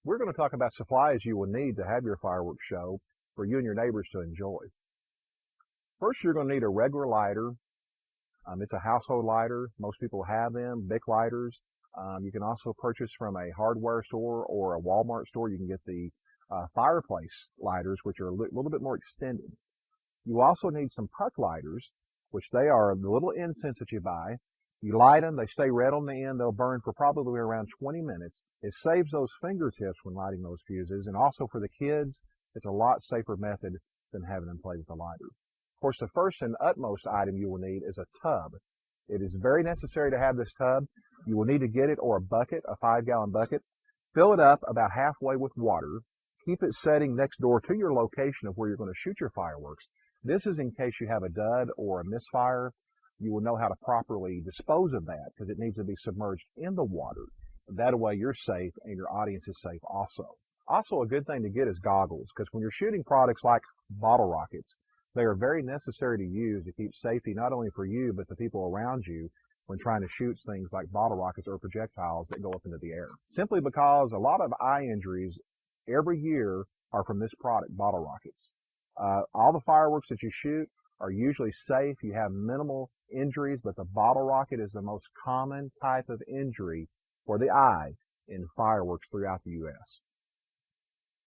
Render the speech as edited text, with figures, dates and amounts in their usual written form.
we're going to talk about supplies you will need to have your fireworks show for you and your neighbors to enjoy. First, you're going to need a regular lighter. It's a household lighter. Most people have them, Bic lighters. You can also purchase from a hardware store or a Walmart store. You can get the fireplace lighters, which are a little bit more extended. You also need some puck lighters, which they are the little incense that you buy. You light them, they stay red on the end, they'll burn for probably around 20 minutes. It saves those fingertips when lighting those fuses, and also for the kids, it's a lot safer method than having them play with a lighter. Of course, the first and utmost item you will need is a tub. It is very necessary to have this tub. You will need to get it or a bucket, a 5-gallon bucket. Fill it up about halfway with water. Keep it setting next door to your location of where you're going to shoot your fireworks. This is in case you have a dud or a misfire. You will know how to properly dispose of that because it needs to be submerged in the water. That way you're safe and your audience is safe also. Also, a good thing to get is goggles, because when you're shooting products like bottle rockets, they are very necessary to use to keep safety not only for you but the people around you when trying to shoot things like bottle rockets or projectiles that go up into the air. Simply because a lot of eye injuries every year are from this product, bottle rockets. All the fireworks that you shoot are usually safe. You have minimal injuries, but the bottle rocket is the most common type of injury for the eye in fireworks throughout the U.S.